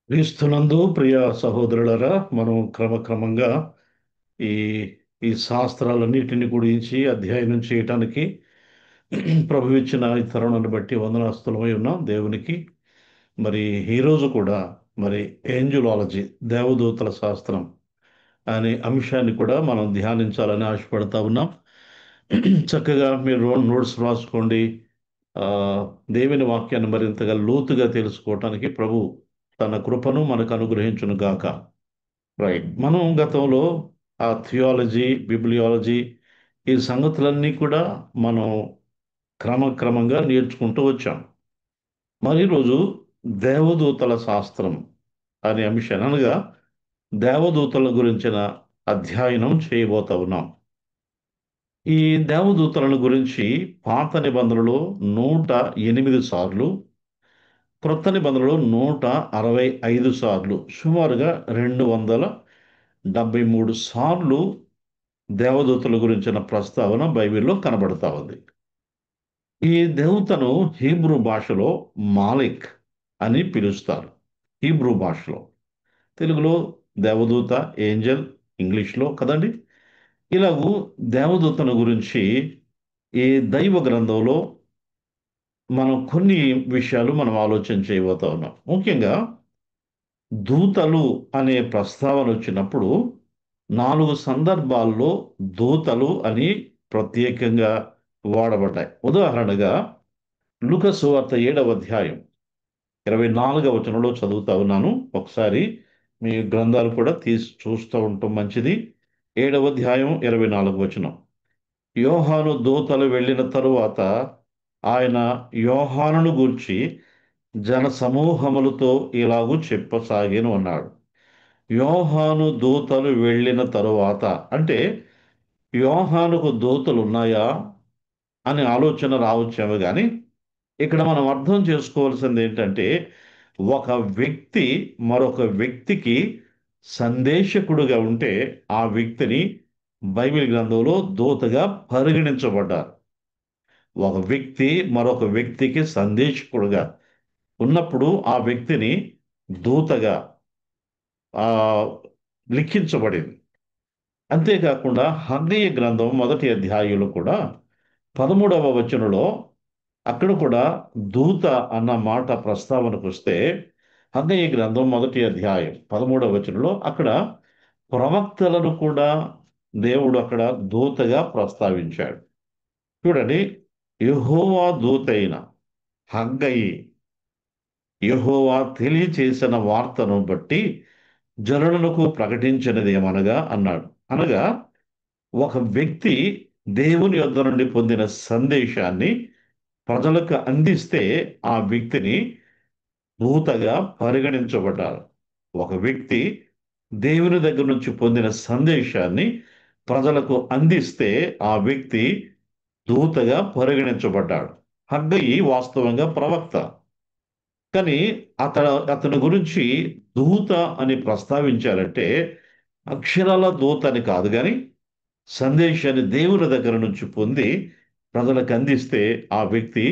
క్రీస్తునందు ప్రియ సహోదరులరా, మనం క్రమక్రమంగా ఈ ఈ శాస్త్రాలన్నిటిని గురించి అధ్యయనం చేయటానికి ప్రభు ఇచ్చిన ఈ తరుణాన్ని బట్టి వందనాస్తులమై ఉన్నాం దేవునికి. మరి ఈరోజు కూడా మరి ఏంజులాలజీ, దేవదూతల శాస్త్రం అనే అంశాన్ని కూడా మనం ధ్యానించాలని ఆశపడతా ఉన్నాం. చక్కగా మీరు నోట్స్ రాసుకోండి. ఆ, దేవుని వాక్యాన్ని మరింతగా లోతుగా తెలుసుకోవటానికి ప్రభు తన కృపను మనకు అనుగ్రహించును గాక. రైట్, మనం గతంలో ఆ థియాలజీ, బిబ్లియాలజీ, ఈ సంగతులన్నీ కూడా మనం క్రమక్రమంగా నేర్చుకుంటూ వచ్చాం. మరి ఈరోజు దేవదూతల శాస్త్రం అనే అంశాన్ని, అనగా దేవదూతల గురించిన అధ్యయనం చేయబోతా ఉన్నాం. ఈ దేవదూతలను గురించి పాత నిబంధనలో 108 సార్లు, క్రొత్త నిబంధనలో 165 సార్లు, సుమారుగా 273 సార్లు దేవదూతల గురించిన ప్రస్తావన బైబిల్లో కనబడతా ఉంది. ఈ దేవతను హీబ్రూ భాషలో మాలిక్ అని పిలుస్తారు. హీబ్రూ భాషలో, తెలుగులో దేవదూత, ఏంజల్, ఇంగ్లీష్లో కదండి. ఇలాగూ దేవదూతను గురించి ఈ దైవ గ్రంథంలో మనం కొన్ని విషయాలు మనం ఆలోచన చేయబోతా ఉన్నాం. ముఖ్యంగా దూతలు అనే ప్రస్తావన వచ్చినప్పుడు 4 సందర్భాల్లో దూతలు అని ప్రత్యేకంగా వాడబడ్డాయి. ఉదాహరణగా లూకా సువార్త 7వ అధ్యాయం 24వ వచనంలో చదువుతా ఉన్నాను. ఒకసారి మీ గ్రంథాలు కూడా తీసి చూస్తూ ఉండటం మంచిది. 7వ అధ్యాయం 24వ వచనం. యోహాను దూతలు వెళ్ళిన తరువాత ఆయన యోహానును గూర్చి జన సమూహములతో ఇలాగూ చెప్పసాగెను అన్నాడు. యోహాను దూతలు వెళ్ళిన తరువాత అంటే యోహానుకు దూతలు ఉన్నాయా అని ఆలోచన రావచ్చేమో కానీ, ఇక్కడ మనం అర్థం చేసుకోవాల్సింది ఏంటంటే, ఒక వ్యక్తి మరొక వ్యక్తికి సందేశకుడుగా ఉంటే ఆ వ్యక్తిని బైబిల్ గ్రంథంలో దూతగా పరిగణించబడ్డారు. ఒక వ్యక్తి మరొక వ్యక్తికి సందేశకుడుగా ఉన్నప్పుడు ఆ వ్యక్తిని దూతగా ఆ లిఖించబడింది. అంతేకాకుండా హగ్గయి గ్రంథం 1వ అధ్యాయంలో కూడా 13వ వచనంలో అక్కడ కూడా దూత అన్న మాట ప్రస్తావనకు వస్తే, హగ్గయి గ్రంథం 1వ అధ్యాయం 13వ వచనంలో అక్కడ ప్రవక్తలను కూడా దేవుడు అక్కడ దూతగా ప్రస్తావించాడు. చూడండి, యెహోవా దూతైన హగ్గయి యెహోవా తెలియచేసిన వార్తను బట్టి జనులకు ప్రకటించినది ఏమనగా అన్నాడు. అనగా ఒక వ్యక్తి దేవుని యొద్ద నుండి పొందిన సందేశాన్ని ప్రజలకు అందిస్తే ఆ వ్యక్తిని దూతగా పరిగణించబడ్డారు. ఒక వ్యక్తి దేవుని దగ్గర నుంచి పొందిన సందేశాన్ని ప్రజలకు అందిస్తే ఆ వ్యక్తి దూతగా పరిగణించబడ్డాడు. హగ్గయి వాస్తవంగా ప్రవక్త, కానీ అతని గురించి దూత అని ప్రస్తావించారంటే అక్షరాల దూత అని కాదు, కానీ సందేశాన్ని దేవుని దగ్గర నుంచి పొంది ప్రజలకు అందిస్తే ఆ వ్యక్తి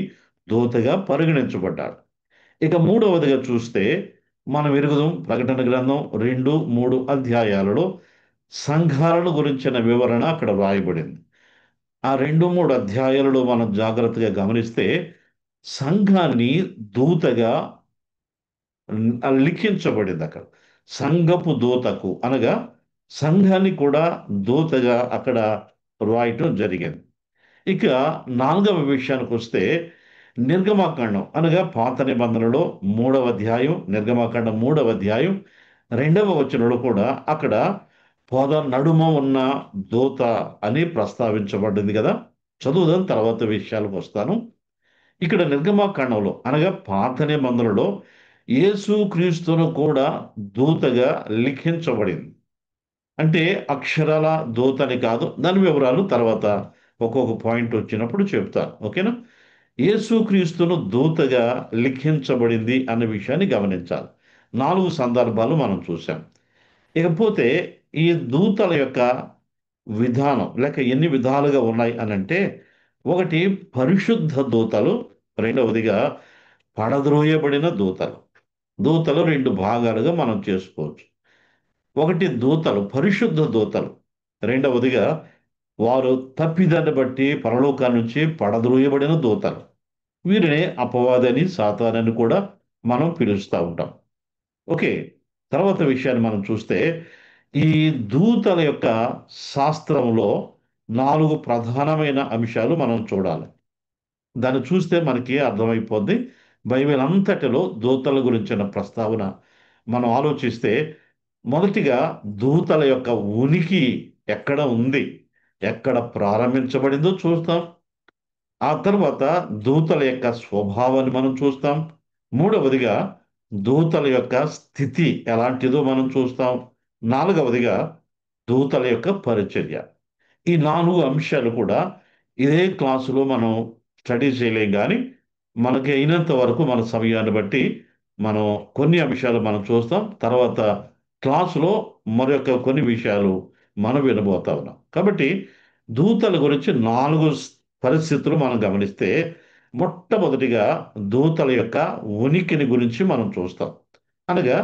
దూతగా పరిగణించబడ్డాడు. ఇక మూడవదిగా చూస్తే మనం ఎరుగుదాం, ప్రకటన గ్రంథం 2, 3 అధ్యాయాలలో సంఘాలను గురించిన వివరణ అక్కడ వ్రాయబడింది. ఆ 2, 3 అధ్యాయాలలో మనం జాగ్రత్తగా గమనిస్తే సంఘాన్ని దూతగా లిఖించబడింది అక్కడ. సంఘపు దూతకు అనగా సంఘాన్ని కూడా దూతగా అక్కడ రాయటం జరిగింది. ఇక 4వ విషయానికి వస్తే నిర్గమాకాండం అనగా పాత నిబంధనలో 3వ అధ్యాయం, నిర్గమాకాండం 3వ అధ్యాయం 2వ వచనంలో కూడా అక్కడ పొద నడుమ ఉన్న దూత అని ప్రస్తావించబడింది కదా. చదువుదాం, తర్వాత విషయాలకు వస్తాను. ఇక్కడ నిర్గమాకాండంలో అనగా పాత నిబంధనలో యేసుక్రీస్తును కూడా దూతగా లిఖించబడింది. అంటే అక్షరాల దూతని కాదు, దాని వివరాలు తర్వాత ఒక్కొక్క పాయింట్ వచ్చినప్పుడు చెప్తాను. ఓకేనా. యేసుక్రీస్తును దూతగా లిఖించబడింది అన్న విషయాన్ని గమనించాలి. 4 సందర్భాలు మనం చూసాం. ఇకపోతే ఈ దూతల యొక్క విధానం లేక ఎన్ని విధాలుగా ఉన్నాయి అని అంటే, ఒకటి పరిశుద్ధ దూతలు, రెండవదిగా పడద్రోయబడిన దూతలు. దూతలు రెండు భాగాలుగా మనం చేసుకోవచ్చు. ఒకటి దూతలు, పరిశుద్ధ దూతలు. రెండవదిగా వారు తప్పిదాన్ని బట్టి పరలోకా నుంచి పడద్రోయబడిన దూతలు. వీరినే అపవాదని, సాతానని కూడా మనం పిలుస్తూ ఉంటాం. ఓకే. తర్వాత విషయాన్ని మనం చూస్తే, ఈ దూతల యొక్క శాస్త్రంలో 4 ప్రధానమైన అంశాలు మనం చూడాలి. దాన్ని చూస్తే మనకి అర్థమైపోద్ది. బైబిల్ అంతటిలో దూతల గురించిన ప్రస్తావన మనం ఆలోచిస్తే, మొదటిగా దూతల యొక్క ఉనికి ఎక్కడ ఉంది? ఎక్కడ ప్రారంభించబడిందో చూస్తాం. ఆ తర్వాత దూతల యొక్క స్వభావాన్ని మనం చూస్తాం. మూడవదిగా దూతల యొక్క స్థితి ఎలాంటిదో మనం చూస్తాం. నాలుగవదిగా దూతల యొక్క పరిచర్య. ఈ 4 అంశాలు కూడా ఇదే క్లాసులో మనం స్టడీ చేయలేం గానీ, మనకి అయినంత వరకు మన సమయాన్ని బట్టి మనం కొన్ని అంశాలు మనం చూస్తాం. తర్వాత క్లాసులో మరొక కొన్ని విషయాలు మనం వినబోతా ఉన్నాం. కాబట్టి దూతల గురించి 4 పరిస్థితులు మనం గమనిస్తే, మొట్టమొదటిగా దూతల యొక్క ఉనికిని గురించి మనం చూస్తాం. అనగా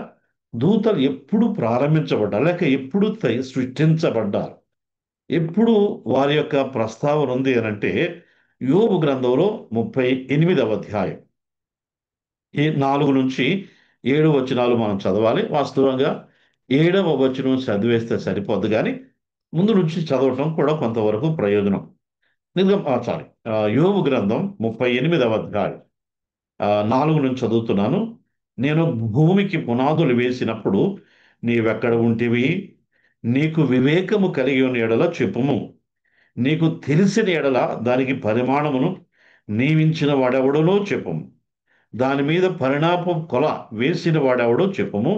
దూతలు ఎప్పుడు ప్రారంభించబడ్డారు? లేక ఎప్పుడు సృష్టించబడ్డారు? ఎప్పుడు వారి యొక్క ప్రస్తావన ఉంది అనంటే, యోబు గ్రంథంలో 38వ అధ్యాయం. ఈ 4-7 వచనాలు మనం చదవాలి. వాస్తవంగా 7వ వచనం చదివేస్తే సరిపోద్ది గానీ, ముందు నుంచి చదవటం కూడా కొంతవరకు ప్రయోజనం. సారీ. యోబు గ్రంథం 38వ అధ్యాయం 4 నుంచి చదువుతున్నాను. నేను భూమికి పునాదులు వేసినప్పుడు నీవెక్కడ ఉంటివి? నీకు వివేకము కలిగి ఉన్న యెడల చెప్పుము. నీకు తెలిసిన యెడల దానికి పరిమాణమును నియమించిన వాడెవడునో చెప్పుము. దాని మీద పరిణామం కొల వేసిన వాడెవడో చెప్పుము.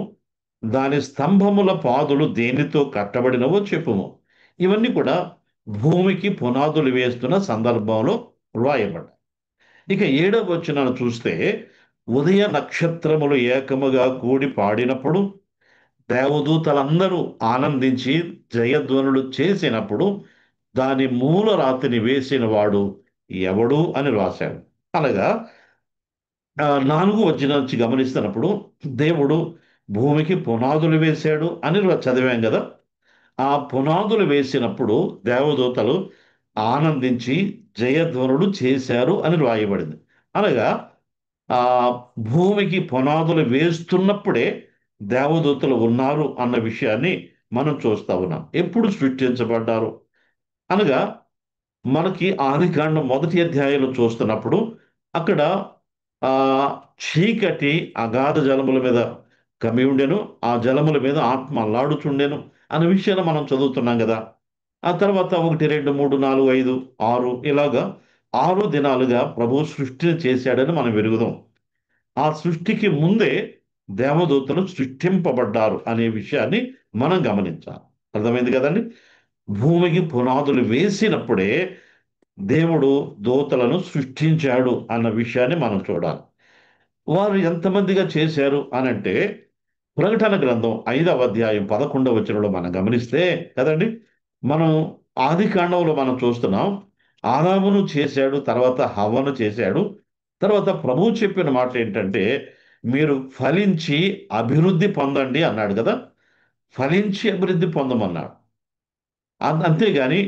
దాని స్తంభముల పాదులు దేనితో కట్టబడినవో చెప్పుము. ఇవన్నీ కూడా భూమికి పునాదులు వేస్తున్న సందర్భంలో వ్రాయబడ్డాయి. ఇక 7వ వచనాన్ని చూస్తే, ఉదయ నక్షత్రములు ఏకముగా కూడి పాడినప్పుడు, దేవదూతలందరూ ఆనందించి జయధ్వనులు చేసినప్పుడు, దాని మూల రాతిని వేసిన వాడు ఎవడు అని రాశాడు. అనగా 4 వచనం నుంచి గమనిస్తున్నప్పుడు, దేవుడు భూమికి పునాదులు వేశాడు అని చదివాం కదా! ఆ పునాదులు వేసినప్పుడు దేవదూతలు ఆనందించి జయధ్వనులు చేశారు అని రాయబడింది. అనగా ఆ భూమికి పునాదులు వేస్తున్నప్పుడే దేవదూతలు ఉన్నారు అన్న విషయాన్ని మనం చూస్తా ఉన్నాం. ఎప్పుడు సృష్టించబడ్డారు? అనగా మనకి ఆదికాండం 1 అధ్యాయంలో చూస్తున్నప్పుడు అక్కడ ఆ చీకటి అగాధ జలముల మీద కమ్మి ఉండెను. ఆ జలముల మీద ఆత్మ అల్లాడుచుండెను అన్న విషయాన్ని మనం చదువుతున్నాం కదా! ఆ తర్వాత 1, 2, 3, 4, 5, 6 ఇలాగా 6 దినాలుగా ప్రభువు సృష్టిని చేశాడని మనం ఎరుగుదాం. ఆ సృష్టికి ముందే దేవదూతలు సృష్టింపబడ్డారు అనే విషయాన్ని మనం గమనించాలి. అర్థమైంది కదండి! భూమికి పునాదులు వేసినప్పుడే దేవుడు దూతలను సృష్టించాడు అన్న విషయాన్ని మనం చూడాలి. వారు ఎంతమందిగా చేశారు అనంటే, ప్రకటన గ్రంథం 5వ అధ్యాయం 11వ వచనంలో మనం గమనిస్తే కదండి, మనం ఆదికాండంలో మనం చూస్తున్నాం. ఆదామును చేశాడు, తర్వాత హవ్వను చేశాడు. తర్వాత ప్రభువు చెప్పిన మాట ఏంటంటే, మీరు ఫలించి అభివృద్ధి పొందండి అన్నాడు కదా! ఫలించి అభివృద్ధి పొందమన్నాడు. అంతేగాని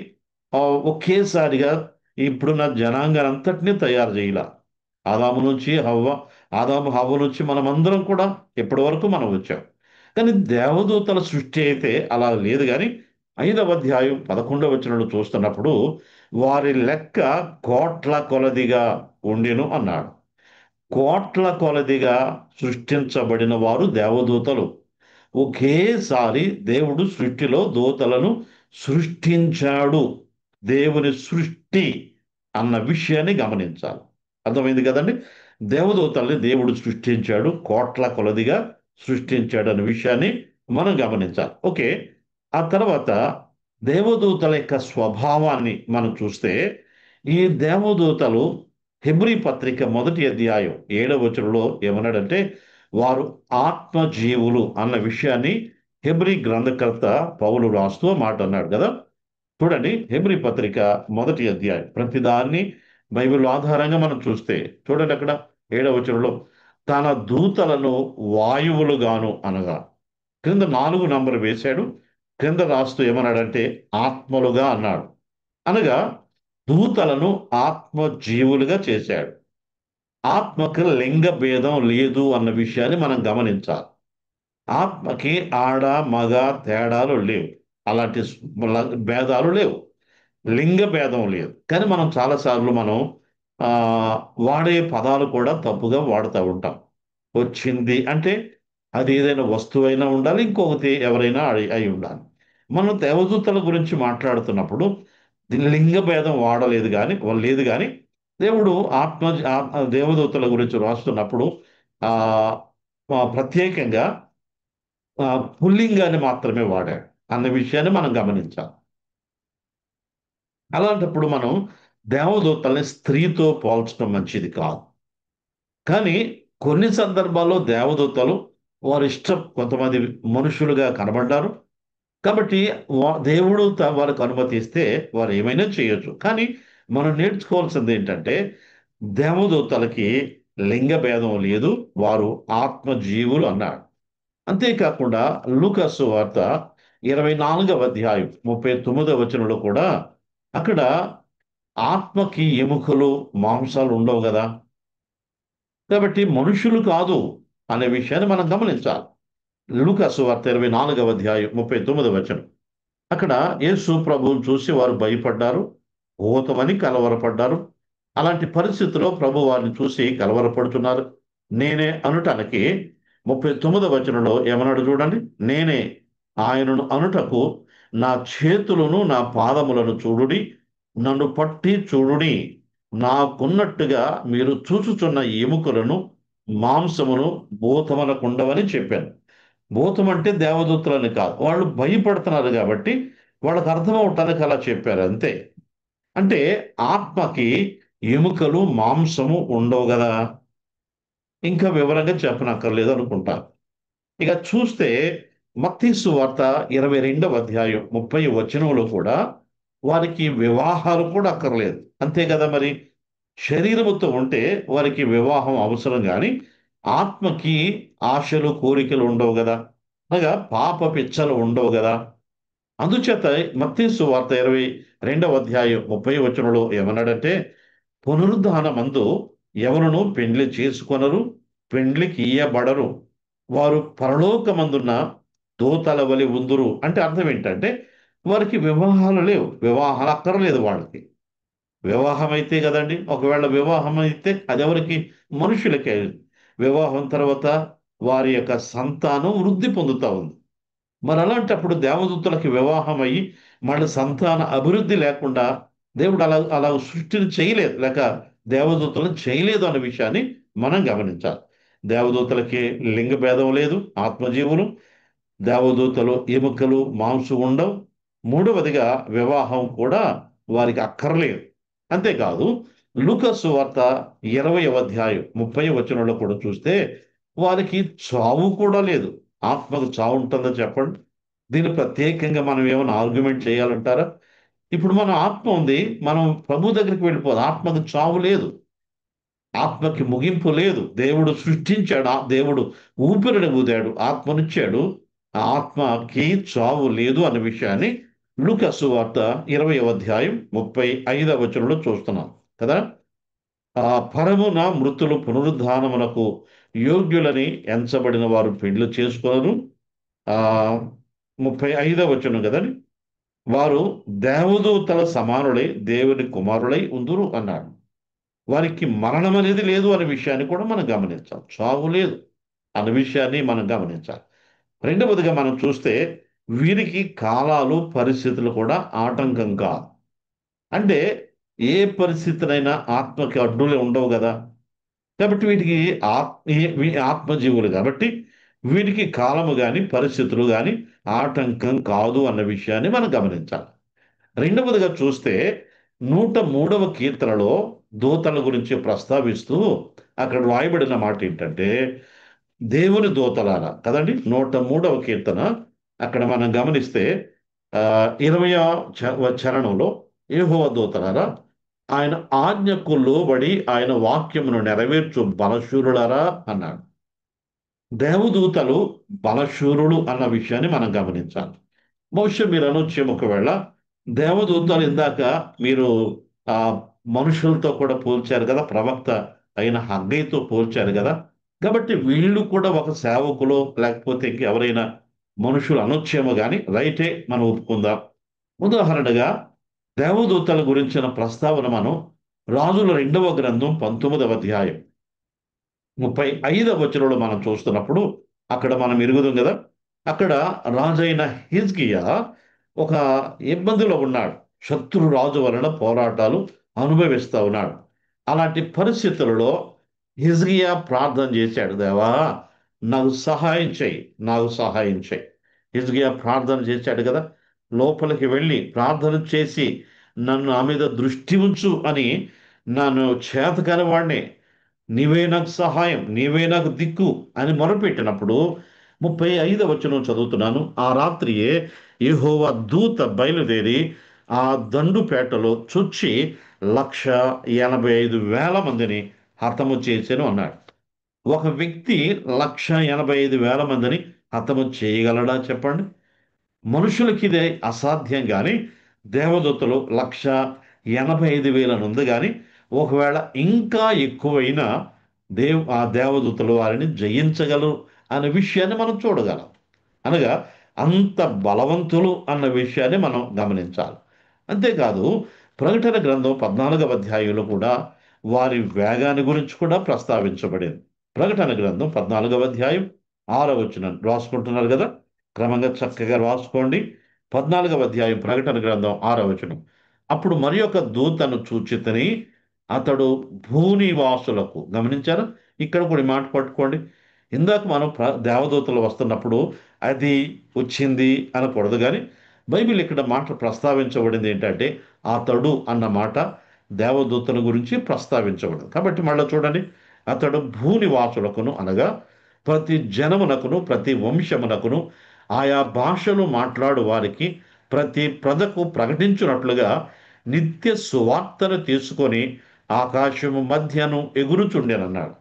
ఒకేసారిగా ఇప్పుడున్న జనాంగానంతటిని తయారు చేయలా. ఆదాము నుంచి హవ్వ, ఆదాము హవ్వ నుంచి మనమందరం కూడా ఇప్పటివరకు మనం వచ్చాం. కానీ దేవదూతల సృష్టి అయితే అలా లేదు గాని, 5వ అధ్యాయం 11వ వచనంలో చూస్తున్నప్పుడు, వారి లెక్క కోట్ల కొలదిగా ఉండెను అన్నాడు. కోట్ల కొలదిగా సృష్టించబడిన వారు దేవదూతలు. ఒకేసారి దేవుడు సృష్టిలో దూతలను సృష్టించాడు. దేవుని సృష్టి అన్న విషయాన్ని గమనించాలి. అర్థమైంది కదండి! దేవదూతల్ని దేవుడు సృష్టించాడు. కోట్ల కొలదిగా సృష్టించాడు అన్న విషయాన్ని మనం గమనించాలి. ఓకే. ఆ తర్వాత దేవదూతల యొక్క స్వభావాన్ని మనం చూస్తే, ఈ దేవదూతలు హెబ్రీ పత్రిక 1 అధ్యాయం 7వ వచనంలో ఏమన్నాడంటే, వారు ఆత్మజీవులు అన్న విషయాన్ని హెబ్రీ గ్రంథకర్త పౌలు రాస్తూ మాట అన్నాడు కదా! చూడండి, హెబ్రీ పత్రిక 1 అధ్యాయం. ప్రతిదాన్ని బైబిల్ ఆధారంగా మనం చూస్తే చూడండి, అక్కడ 7వ వచనంలో తన దూతలను వాయువులుగాను అనగా క్రింద 4 నంబర్ వేశాడు. క్రింద రాస్తూ ఏమన్నాడంటే ఆత్మలుగా అన్నాడు. అనగా దూతలను ఆత్మజీవులుగా చేశాడు. ఆత్మకి లింగ భేదం లేదు అన్న విషయాన్ని మనం గమనించాలి. ఆత్మకి ఆడ మగ తేడాలు లేవు. అలాంటి భేదాలు లేవు. లింగ భేదం లేదు. కానీ మనం చాలాసార్లు మనం ఆ, వాడే పదాలు కూడా తప్పుగా వాడుతూ ఉంటాం. వచ్చింది అంటే అది ఏదైనా వస్తువైనా ఉండాలి, ఇంకొకటి ఎవరైనా అయి ఉండాలి. మనం దేవదూతల గురించి మాట్లాడుతున్నప్పుడు దీని లింగ భేదం వాడలేదు కానీ లేదు కానీ దేవుడు దేవదూతల గురించి రాస్తున్నప్పుడు ఆ ప్రత్యేకంగా పుల్లింగాన్ని మాత్రమే వాడాడు అన్న విషయాన్ని మనం గమనించాలి. అలాంటప్పుడు మనం దేవదూతల్ని స్త్రీతో పోల్చడం మంచిది కాదు. కానీ కొన్ని సందర్భాల్లో దేవదూతలు వారి ఇష్టం కొంతమంది మనుషులుగా కనబడ్డారు. కాబట్టి దేవుడు వారికి అనుమతి ఇస్తే వారు ఏమైనా చేయొచ్చు. కానీ మనం నేర్చుకోవాల్సింది ఏంటంటే దేవదూతలకి లింగ భేదం లేదు. వారు ఆత్మజీవులు అన్నాడు. అంతేకాకుండా లూకాసు వార్త 24వ అధ్యాయం 39వ వచనంలో కూడా అక్కడ ఆత్మకి ఎముకలు మాంసాలు ఉండవు కదా. కాబట్టి మనుషులు కాదు అనే విషయాన్ని మనం గమనించాలి. లూకాసు వార్త 24వ అధ్యాయం 39వ వచనం. అక్కడ యేసు ప్రభువును చూసి వారు భయపడ్డారు, భూతమని కలవరపడ్డారు. అలాంటి పరిస్థితిలో ప్రభు వారిని చూసి కలవరపడుతున్నారు. నేనే అనుటానికి 39వ వచనంలో ఏమన్నాడు చూడండి. నేనే ఆయనను అనుటకు నా చేతులను నా పాదములను చూడుడి, నన్ను పట్టి చూడుడి, నాకున్నట్టుగా మీరు చూచుచున్న ఎముకలను మాంసమును భూతమనకుండవని చెప్పాను. భూతం అంటే దేవదూతలని కాదు. వాళ్ళు భయపడుతున్నారు కాబట్టి వాళ్ళకి అర్థం అవటానికి అలా చెప్పారు అంతే. అంటే ఆత్మకి ఎముకలు మాంసము ఉండవు కదా. ఇంకా వివరంగా చెప్పనక్కర్లేదు అనుకుంటా. ఇక చూస్తే మత్తయి సువార్త 22వ అధ్యాయం 30 వచనంలో కూడా వారికి వివాహాలు కూడా అక్కర్లేదు. అంతే కదా మరి. శరీరముతో ఉంటే వారికి వివాహం అవసరం కానీ ఆత్మకి ఆశలు కోరికలు ఉండవు కదా. అనగా పాప పిచ్చలు ఉండవు కదా. అందుచేత మత్తయి సువార్త 22వ అధ్యాయం 30 వచనంలో ఏమన్నాడంటే పునరుద్ధానమందు ఎవరును పెండ్లి చేసుకొనరు, పెండ్లికి ఇయ్యబడరు, వారు పరలోకమందున్న దూతల వలె ఉందురు. అంటే అర్థం ఏంటంటే వారికి వివాహాలు లేవు, వివాహాలు అక్కర్లేదు వాళ్ళకి. వివాహం అయితే కదండి, ఒకవేళ వివాహం అయితే అది ఎవరికి? మనుషులకే. వివాహం తర్వాత వారి యొక్క సంతానం వృద్ధి పొందుతా ఉంది. మరి అలాంటప్పుడు దేవదూతలకి వివాహం అయ్యి మళ్ళీ సంతాన అభివృద్ధి లేకుండా దేవుడు అలా సృష్టిని చేయలేదు, లేక దేవదూతలను చేయలేదు అనే విషయాన్ని మనం గమనించాలి. దేవదూతలకి లింగ భేదం లేదు, ఆత్మజీవులు. దేవదూతలు ఎముకలు మాంసం ఉండవు. మూడవదిగా వివాహం కూడా వారికి అక్కర్లేదు. అంతేకాదు లూకాసు వార్త 20వ అధ్యాయం 30 వచనంలో కూడా చూస్తే వారికి చావు కూడా లేదు. ఆత్మకు చావు ఉంటుందో చెప్పండి. దీన్ని ప్రత్యేకంగా మనం ఏమైనా ఆర్గ్యుమెంట్ చేయాలంటారా? ఇప్పుడు మన ఆత్మ ఉంది, మనం ప్రభు దగ్గరికి వెళ్ళిపోదు. ఆత్మకు చావు లేదు, ఆత్మకి ముగింపు లేదు. దేవుడు సృష్టించాడు, ఆ దేవుడు ఊపిరిని ఊదాడు, ఆత్మనిచ్చాడు. ఆ ఆత్మకి చావు లేదు అనే విషయాన్ని లూకా సువార్త 20వ అధ్యాయం 35వ వచనంలో చూస్తున్నాం కదా. ఆ పరమున మృతులు పునరుద్ధానమునకు యోగ్యులని ఎంచబడిన వారు పెండ్లు చేసుకోరు. ఆ 35వ వచనం కదండి. వారు దేవదూతల సమానులై దేవుని కుమారులై ఉందురు అన్నాడు. వారికి మరణం అనేది లేదు అనే విషయాన్ని కూడా మనం గమనించాలి. చావు లేదు అన్న విషయాన్ని మనం గమనించాలి. రెండవదిగా మనం చూస్తే వీరికి కాలాలు పరిస్థితులు కూడా ఆటంకం కాదు. అంటే ఏ పరిస్థితినైనా ఆత్మకి అడ్డులే ఉండవు కదా. కాబట్టి వీటికి ఆత్మజీవులు కాబట్టి వీటికి కాలము కానీ పరిస్థితులు కానీ ఆటంకం కాదు అన్న విషయాన్ని మనం గమనించాలి. రెండవదిగా చూస్తే 103వ కీర్తనలో దూతల గురించి ప్రస్తావిస్తూ అక్కడ రాయబడిన మాట ఏంటంటే దేవుని దూతలారా కదండి. 103వ కీర్తన అక్కడ మనం గమనిస్తే 20వ చరణంలో యెహోవా దూతలారా ఆయన ఆజ్ఞకు లోబడి ఆయన వాక్యమును నెరవేర్చు బలశూరులరా అన్నాడు. దేవదూతలు బలశూరులు అన్న విషయాన్ని మనం గమనించాలి. బహుశా మీరు అనొచ్చేమో ఒకవేళ దేవదూతలు ఇందాక మీరు ఆ మనుషులతో కూడా పోల్చారు కదా, ప్రవక్త అయిన హగ్గయితో పోల్చారు కదా, కాబట్టి వీళ్ళు కూడా ఒక సేవకులు లేకపోతే ఇంకెవరైనా మనుషులు అనొచ్చేమో కానీ రైటే మనం ఒప్పుకుందాం. ఉదాహరణగా దేవదూతల గురించిన ప్రస్తావన మనం రాజుల 2వ గ్రంథం 19వ అధ్యాయం 35వ వచనంలో మనం చూస్తున్నప్పుడు అక్కడ మనం ఎరుగుదాం కదా. అక్కడ రాజైన హిజ్కియా ఒక ఇబ్బందిలో ఉన్నాడు. శత్రు రాజు వలన పోరాటాలు అనుభవిస్తూ ఉన్నాడు. అలాంటి పరిస్థితులలో హిజ్కియా ప్రార్థన చేశాడు, దేవా నాకు సహాయం చేయి, నాకు సహాయం చేయి. హిజ్కియా ప్రార్థన చేశాడు కదా, లోపలికి వెళ్ళి ప్రార్థన చేసి నన్ను నా మీద దృష్టి ఉంచు అని, నన్ను చేతకాని వాడిని, నీవే నాకు సహాయం, నీవే నాకు దిక్కు అని మొరపెట్టినప్పుడు 35వ వచనం చదువుతున్నాను. ఆ రాత్రియే యెహోవా దూత బయలుదేరి ఆ దండుపేటలో చొచ్చి 185,000 మందిని హతము చేసెను అన్నాడు. ఒక వ్యక్తి 185,000 మందిని హతము చేయగలడా చెప్పండి? మనుషులకి ఇదే అసాధ్యం కానీ దేవదూతలు 185,000 ఉంది కానీ ఒకవేళ ఇంకా ఎక్కువైనా ఆ దేవదూతలు వారిని జయించగలరు అనే విషయాన్ని మనం చూడగలం. అనగా అంత బలవంతులు అన్న విషయాన్ని మనం గమనించాలి. అంతేకాదు ప్రకటన గ్రంథం 14వ అధ్యాయంలో కూడా వారి వేగాన్ని గురించి కూడా ప్రస్తావించబడింది. ప్రకటన గ్రంథం 14వ అధ్యాయం 6వ వచనం రాసుకుంటున్నారు కదా, క్రమంగా చక్కగా రాసుకోండి. 14వ అధ్యాయం ప్రకటన గ్రంథం 6వ వచనం. అప్పుడు మరి ఒక దూతను చూచితని, అతడు భూనివాసులకు, గమనించారా? ఇక్కడ కూడా ఈ మాట పట్టుకోండి. ఇందాక మనం దేవదూతలు వస్తున్నప్పుడు అది వచ్చింది అనకూడదు కానీ బైబిల్ ఇక్కడ మాట ప్రస్తావించబడింది ఏంటంటే అతడు అన్న మాట దేవదూతల గురించి ప్రస్తావించబడింది. కాబట్టి మళ్ళీ చూడండి, అతడు భూనివాసులకును అనగా ప్రతి జనమునకును ప్రతి వంశమునకును ఆయా భాషలు మాట్లాడు వారికి ప్రతి ప్రజకు ప్రకటించున్నట్లుగా నిత్య సువార్తను తీసుకొని ఆకాశము మధ్యను ఎగురుచుండెనన్నాడు.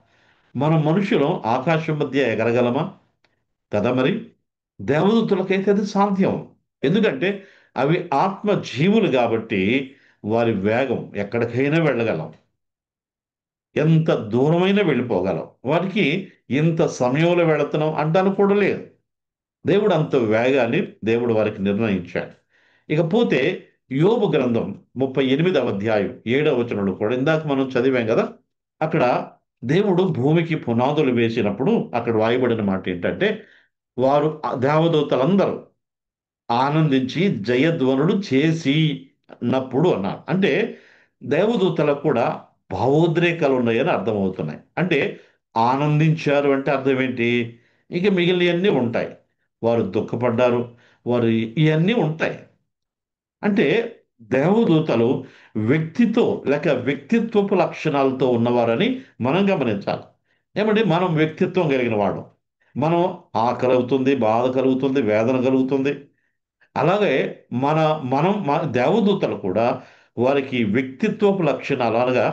మనం మనుషులం ఆకాశం మధ్య ఎగరగలమా? కదా మరి. దేవదూతలకైతే అది సాధ్యం. ఎందుకంటే అవి ఆత్మ జీవులు కాబట్టి వారి వేగం ఎక్కడికైనా వెళ్ళగలం, ఎంత దూరమైనా వెళ్ళిపోగలం. వారికి ఇంత సమయంలో వెళుతున్నాం అంటాను కూడా లేదు. దేవుడు అంత వేగాన్ని దేవుడు వారికి నిర్ణయించాడు. ఇకపోతే యోబు గ్రంథం 38వ అధ్యాయం 7వ వచనంలో కూడా ఇందాక మనం చదివాం కదా, అక్కడ దేవుడు భూమికి పునాదులు వేసినప్పుడు అక్కడ వాయబడిన మాట ఏంటంటే వారు దేవదూతలందరూ ఆనందించి జయధ్వనులు చేసినప్పుడు అన్నారు. అంటే దేవదూతలకు కూడా భావోద్రేకాలు ఉన్నాయని అర్థమవుతున్నాయి. అంటే ఆనందించారు అంటే అర్థం ఏంటి? ఇక మిగిలినవన్నీ ఉంటాయి. వారు దుఃఖపడ్డారు, వారు ఇవన్నీ ఉంటాయి. అంటే దేవదూతలు వ్యక్తితో లేక వ్యక్తిత్వపు లక్షణాలతో ఉన్నవారని మనం గమనించాలి. ఏమంటే మనం వ్యక్తిత్వం కలిగిన వాడు, మనం ఆకలి అవుతుంది, బాధ కలుగుతుంది, వేదన కలుగుతుంది. అలాగే మన మన దేవదూతలు కూడా వారికి వ్యక్తిత్వపు లక్షణాలు అనగా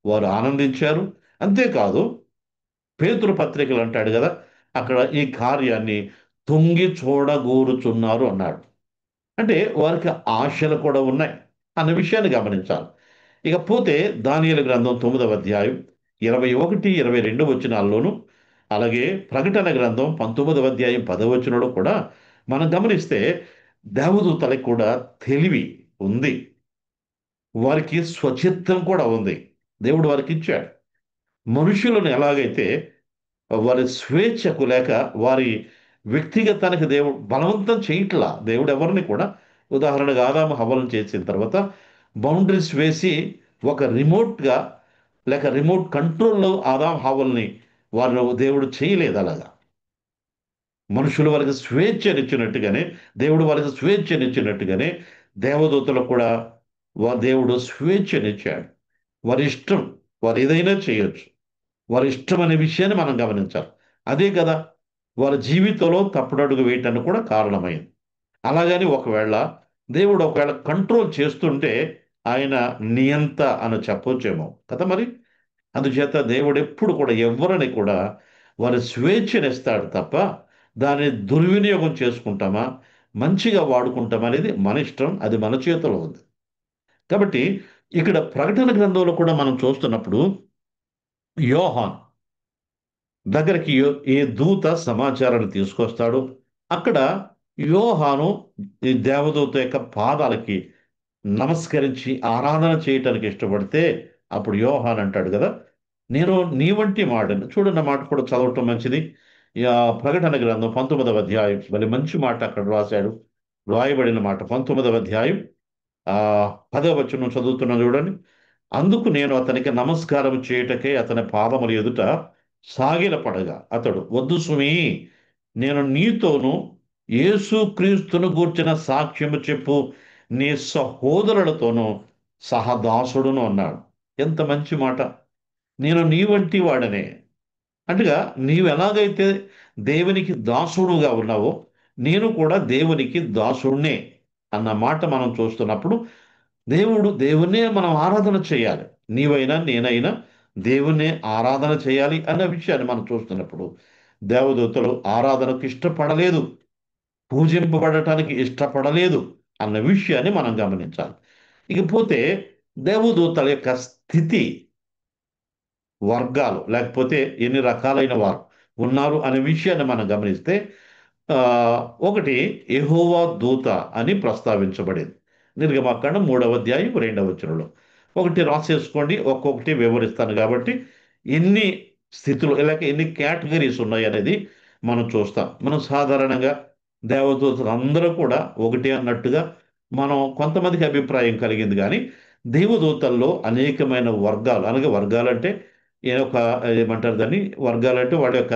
వారు ఆనందించారు. అంతేకాదు పేతురు పత్రికలు అంటాడు కదా, అక్కడ ఈ కార్యాన్ని తొంగి చూడగోరుచున్నారు అన్నాడు. అంటే వారికి ఆశలు కూడా ఉన్నాయి అన్న విషయాన్ని గమనించాలి. ఇకపోతే దానియేలు గ్రంథం 9వ అధ్యాయం 21, 22 వచనాల్లోను, అలాగే ప్రకటన గ్రంథం 19వ అధ్యాయం 10వ వచనంలో కూడా మనం గమనిస్తే దేవదూతలకు కూడా తెలివి ఉంది, వారికి స్వచిత్తం కూడా ఉంది. దేవుడు వారికి ఇచ్చాడు. మనుషులను ఎలాగైతే వారి స్వేచ్ఛకు లేక వారి వ్యక్తిగతానికి దేవుడు బలవంతం చేయట్లా. దేవుడు ఎవరిని కూడా, ఉదాహరణగా ఆదాము హవ్వలను చేసిన తర్వాత బౌండరీస్ వేసి ఒక రిమోట్గా లేక రిమోట్ కంట్రోల్లో ఆదాం హవ్వల్ని వారు దేవుడు చేయలేదు అలాగా. మనుషులు వారికి స్వేచ్ఛనిచ్చినట్టుగానే దేవుడు వారికి స్వేచ్ఛనిచ్చినట్టుగానే దేవదూతలకు కూడా దేవుడు స్వేచ్ఛనిచ్చాడు. వారి ఇష్టం, వారు ఏదైనా చేయొచ్చు. వారి ఇష్టం అనే విషయాన్ని మనం గమనించాలి. అదే కదా వారి జీవితంలో తప్పుడడుగు వేయటానికి కూడా కారణమైంది. అలాగని ఒకవేళ దేవుడు ఒకవేళ కంట్రోల్ చేస్తుంటే ఆయన నియంత అని చెప్పొచ్చేమో కదా మరి. అందుచేత దేవుడు ఎప్పుడు కూడా ఎవరిని కూడా వారి స్వేచ్ఛనిస్తాడు తప్ప దాన్ని దుర్వినియోగం చేసుకుంటామా, మంచిగా వాడుకుంటామా అనేది మన ఇష్టం, అది మన చేతిలో ఉంది. కాబట్టి ఇక్కడ ప్రకటన గ్రంథంలో కూడా మనం చూస్తున్నప్పుడు యోహాన్ దగ్గరికి ఈ దూత సమాచారాన్ని తీసుకొస్తాడు. అక్కడ యోహాను ఈ దేవదూత యొక్క పాదాలకి నమస్కరించి ఆరాధన చేయటానికి ఇష్టపడితే అప్పుడు యోహాన్ అంటాడు కదా, నేను నీ వంటి మాటను చూడన్న మాట కూడా చదవటం మంచిది. ప్రకటన గ్రంథం 19వ అధ్యాయం మళ్ళీ మంచి మాట అక్కడ రాశాడు. రాయబడిన మాట 19వ అధ్యాయం ఆ 10వ వచనం చదువుతున్నా చూడండి. అందుకు నేను అతనికి నమస్కారం చేయుటకై అతని పాదముల ఎదుట సాగిలపడగా అతడు, వద్దు సుమీ, నేను నీతోను యేసుక్రీస్తును గూర్చిన సాక్ష్యము చెప్పు నీ సహోదరులతోనూ సహదాసుడును అన్నాడు. ఎంత మంచి మాట. నేను నీ వంటి వాడనే. అంటేగా నీవు ఎలాగైతే దేవునికి దాసుడుగా ఉన్నావో నేను కూడా దేవునికి దాసుడినే అన్న మాట మనం చూస్తున్నప్పుడు దేవుణ్ణే మనం ఆరాధన చేయాలి. నీవైనా నేనైనా దేవుణ్ణే ఆరాధన చేయాలి అన్న విషయాన్ని మనం చూస్తున్నప్పుడు దేవదూతలు ఆరాధనకు ఇష్టపడలేదు, పూజింపబడటానికి ఇష్టపడలేదు అన్న విషయాన్ని మనం గమనించాలి. ఇకపోతే దేవదూతల యొక్క స్థితి, వర్గాలు లేకపోతే ఎన్ని రకాలైన వారు ఉన్నారు అనే విషయాన్ని మనం గమనిస్తే ఆ, ఒకటి యెహోవా దూత అని ప్రస్తావించబడింది నిర్గమాకాండం 3వ అధ్యాయం 2వ వచనంలో. ఒకటి రాసేసుకోండి, ఒక్కొక్కటి వివరిస్తాను కాబట్టి ఎన్ని స్థితులు లేక ఎన్ని కేటగిరీస్ ఉన్నాయి అనేది మనం చూస్తాం. మనం సాధారణంగా దేవదూతలు అందరూ కూడా ఒకటి అన్నట్టుగా మనం కొంతమందికి అభిప్రాయం కలిగింది, కానీ దేవదూతల్లో అనేకమైన వర్గాలు, అనగా వర్గాలంటే ఏ ఒక ఏమంటారు దాన్ని, వర్గాలంటే వాళ్ళ యొక్క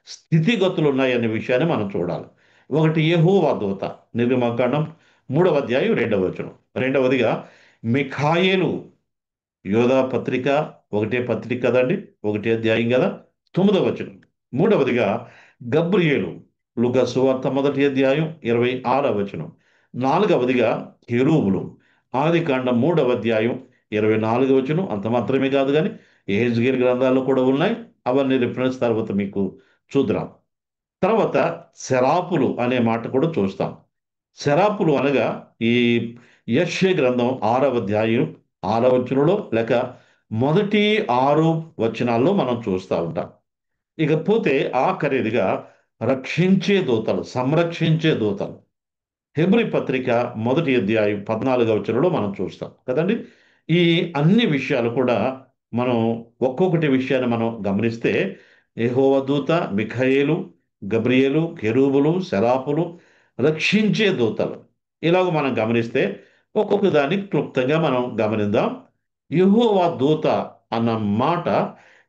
స్థితిగతులు ఉన్నాయనే విషయాన్ని మనం చూడాలి. ఒకటి యెహోవా దూత నిర్గమకాండం 3వ అధ్యాయం 2వ వచనం. రెండవదిగా మిఖాయేలు, యోధా పత్రిక ఒకటే పత్రిక కదండి, ఒకటే అధ్యాయం కదా, 9వ వచనం. మూడవదిగా గబ్రియేలు, లూకా సువార్త 1వ అధ్యాయం 26వ వచనం. నాలుగవదిగా కెరూబులు, ఆది కాండం 3వ అధ్యాయం 24వ వచనం. అంత మాత్రమే కాదు కానీ యెహెజ్కేలు గ్రంథాల్లో కూడా ఉన్నాయి. అవన్నీ రిఫరెన్స్ తర్వాత మీకు చూద్దాం. తర్వాత శరాపులు అనే మాట కూడా చూస్తాం. శరాపులు అనగా ఈ యెషయా గ్రంథం 6వ అధ్యాయం 6వ వచనంలో లేక మొదటి 6 వచనాల్లో మనం చూస్తూ ఉంటాం. ఇకపోతే ఆఖరిదిగా రక్షించే దూతలు, సంరక్షించే దూతలు. హెబ్రీ పత్రిక 1వ అధ్యాయం 14వ వచనంలో మనం చూస్తాం కదండి. ఈ అన్ని విషయాలు కూడా మనం ఒక్కొక్కటి విషయాన్ని మనం గమనిస్తే యెహోవా దూత, మిఖాయేలు, గబ్రియేలు, కెరూబులు, సెరాపులు, రక్షించే దూతలు, ఇలాగ మనం గమనిస్తే ఒక్కొక్క దాన్ని క్లుప్తంగా మనం గమనిద్దాం. యెహోవా దూత అన్న మాట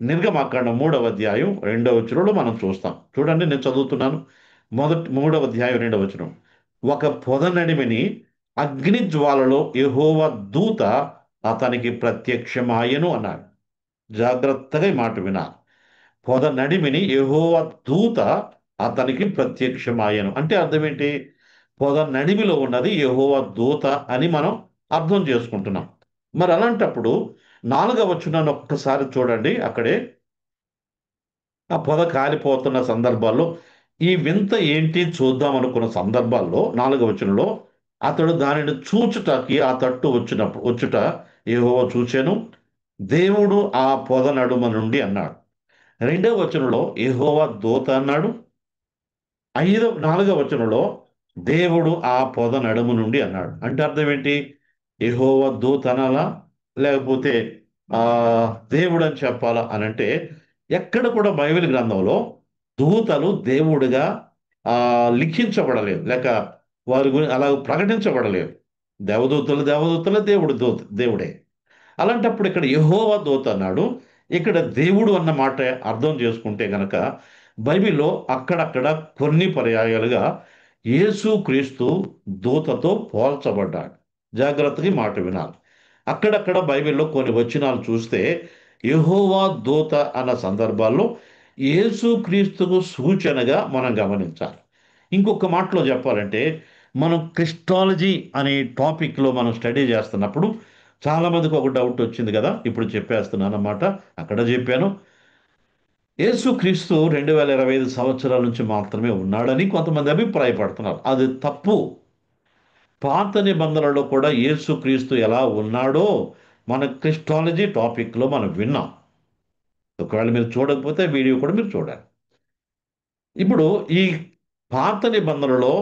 నిర్గమాకాండం 3వ అధ్యాయం 2వ వచనంలో మనం చూస్తాం. చూడండి, నేను చదువుతున్నాను. 3వ అధ్యాయం 2వ వచనం. ఒక పొద నడిమిని అగ్ని జ్వాలలో యెహోవా దూత అతనికి ప్రత్యక్షమాయెను అన్నాడు. జాగ్రత్తగా ఈ మాట వినాలి. పొద నడిమిని యెహోవా దూత అతనికి ప్రత్యక్షమాయెను అంటే అర్థం ఏంటి? పొద నడిమిలో ఉన్నది యెహోవా దూత అని మనం అర్థం చేసుకుంటున్నాం. మరి అలాంటప్పుడు 4వ వచనాన్ని ఒక్కసారి చూడండి. అక్కడే ఆ పొద కాలిపోతున్న సందర్భాల్లో ఈ వింత ఏంటి చూద్దాం అనుకున్న సందర్భాల్లో 4వ వచనంలో అతడు దానిని చూచుటకి ఆ తట్టు వచ్చుట యెహోవా చూచెను, దేవుడు ఆ పొద నడుమ నుండి అన్నాడు. 2వ వచనంలో యెహోవా దూత అన్నాడు. 4వ వచనంలో దేవుడు ఆ పొద నడుము నుండి అన్నాడు. అంటే అర్థం ఏంటి? యెహోవా దూత అనాలా, లేకపోతే ఆ దేవుడు అని చెప్పాలా అని అంటే ఎక్కడ కూడా బైబిల్ గ్రంథంలో దూతలు దేవుడిగా లిఖించబడలేదు, లేక వారి గురించి అలా ప్రకటించబడలేదు. దేవదూతలు దేవదూతలే, దేవుడు దేవుడే. అలాంటప్పుడు ఇక్కడ యెహోవా దూత అన్నాడు. ఇక్కడ దేవుడు అన్న మాట అర్థం చేసుకుంటే గనక బైబిల్లో అక్కడక్కడ కొన్ని పర్యాయాలుగా యేసుక్రీస్తు దూతతో పోల్చబడ్డాడు. జాగ్రత్తగా ఈ మాట వినాలి. అక్కడక్కడ బైబిల్లో కొన్ని వచనాలు చూస్తే యెహోవా దూత అన్న సందర్భాల్లో యేసుక్రీస్తుకు సూచనగా మనం గమనించాలి. ఇంకొక మాటలో చెప్పాలంటే మనం క్రిస్టాలజీ అనే టాపిక్లో మనం స్టడీ చేస్తున్నప్పుడు చాలా మందికి ఒక డౌట్ వచ్చింది కదా, ఇప్పుడు చెప్పేస్తున్నాను అన్నమాట. అక్కడ చెప్పాను. యేసుక్రీస్తు 2025 సంవత్సరాల నుంచి మాత్రమే ఉన్నాడని కొంతమంది అభిప్రాయపడుతున్నారు. అది తప్పు. పాత నిబంధనలో కూడా యేసుక్రీస్తు ఎలా ఉన్నాడో మన క్రిస్టాలజీ టాపిక్లో మనం విన్నాం. ఒకవేళ మీరు చూడకపోతే వీడియో కూడా మీరు చూడాలి. ఇప్పుడు ఈ పాత నిబంధనలో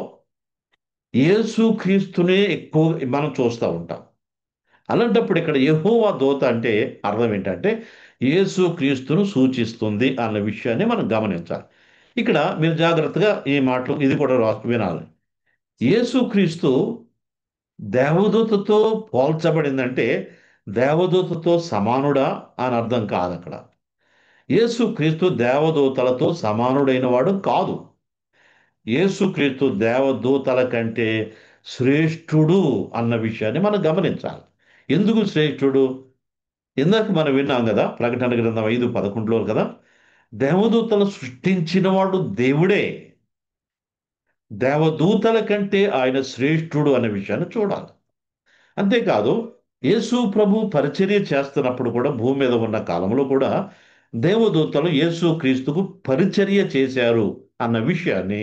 యేసుక్రీస్తునే ఎక్కువ మనం చూస్తూ ఉంటాం. అలాంటప్పుడు ఇక్కడ యెహోవా దూత అంటే అర్థం ఏంటంటే యేసుక్రీస్తును సూచిస్తుంది అన్న విషయాన్ని మనం గమనించాలి. ఇక్కడ మీరు జాగ్రత్తగా ఈ మాటలు ఇది కూడా వినాలి. యేసుక్రీస్తు దేవదూతతో పోల్చబడిందంటే దేవదూతతో సమానుడా అని అర్థం కాదు అక్కడ. యేసుక్రీస్తు దేవదూతలతో సమానుడైన వాడు కాదు. యేసుక్రీస్తు దేవదూతల కంటే శ్రేష్ఠుడు అన్న విషయాన్ని మనం గమనించాలి. ఎందుకు శ్రేష్ఠుడు? ఇందాక మనం విన్నాం కదా, ప్రకటన గ్రంథం 5:11లో కదా, దేవదూతలు సృష్టించినవాడు దేవుడే. దేవదూతల కంటే ఆయన శ్రేష్ఠుడు అనే విషయాన్ని చూడాలి. అంతేకాదు, యేసు ప్రభు పరిచర్య చేస్తున్నప్పుడు కూడా భూమి మీద ఉన్న కాలంలో కూడా దేవదూతలు యేసు క్రీస్తుకు పరిచర్య చేశారు అన్న విషయాన్ని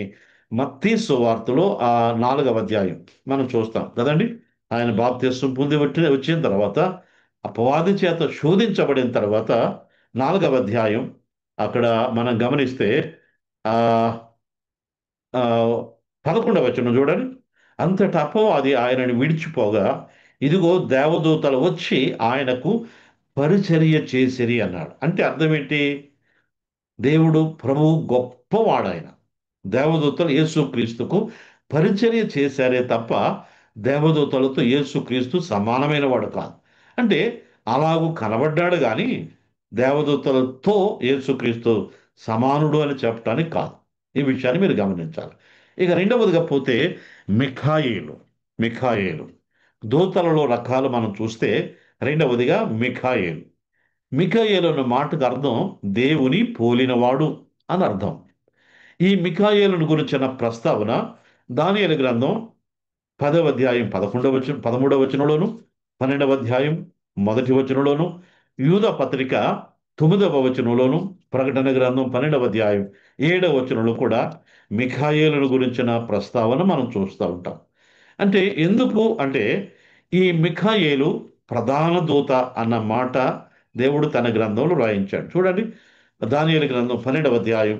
మత్తయి సువార్తలో ఆ 4వ అధ్యాయం మనం చూస్తాం కదండి. ఆయన బాప్తిస్మం పొంది వచ్చిన తర్వాత అపవాది చేత శోధించబడిన తర్వాత 4వ అధ్యాయం అక్కడ మనం గమనిస్తే ఆ ఆ, 11వ వచనం చూడండి. అంతటా అపవాది ఆయనను విడిచిపోగా ఇదిగో దేవదూతలు వచ్చి ఆయనకు పరిచర్య చేసిరి అన్నాడు. అంటే అర్థం ఏంటి? దేవుడు ప్రభువు గొప్పవాడాయన. దేవదూతలు యేసుక్రీస్తుకు పరిచర్య చేశారే తప్ప దేవదూతలతో యేసుక్రీస్తు సమానమైన వాడు కాదు. అంటే అలాగూ కనబడ్డాడు కానీ దేవదూతలతో యేసుక్రీస్తు సమానుడు అని చెప్పడానికి కాదు. ఈ విషయాన్ని మీరు గమనించాలి. ఇక రెండవదిగా పోతే మిఖాయేలు. మిఖాయేలు దూతలలో రకాలు మనం చూస్తే రెండవదిగా మిఖాయేలు. మిఖాయేలు అన్న మాటకు అర్థం దేవుని పోలినవాడు అని అర్థం. ఈ మిఖాయేలును గురించిన ప్రస్తావన దానియేలు గ్రంథం 10వ అధ్యాయం 13వ వచనంలోను, 12వ అధ్యాయం 1వ వచనంలోను, యూదా పత్రిక 9వ వచనంలోను, ప్రకటన గ్రంథం 12వ అధ్యాయం 7వ వచనంలో కూడా మిఖాయేలును గురించిన ప్రస్తావన మనం చూస్తూ ఉంటాం. అంటే ఎందుకు అంటే ఈ మిఖాయేలు ప్రధాన దూత అన్న మాట దేవుడు తన గ్రంథంలో రాయించాడు. చూడండి, దానియేలు గ్రంథం 12వ అధ్యాయం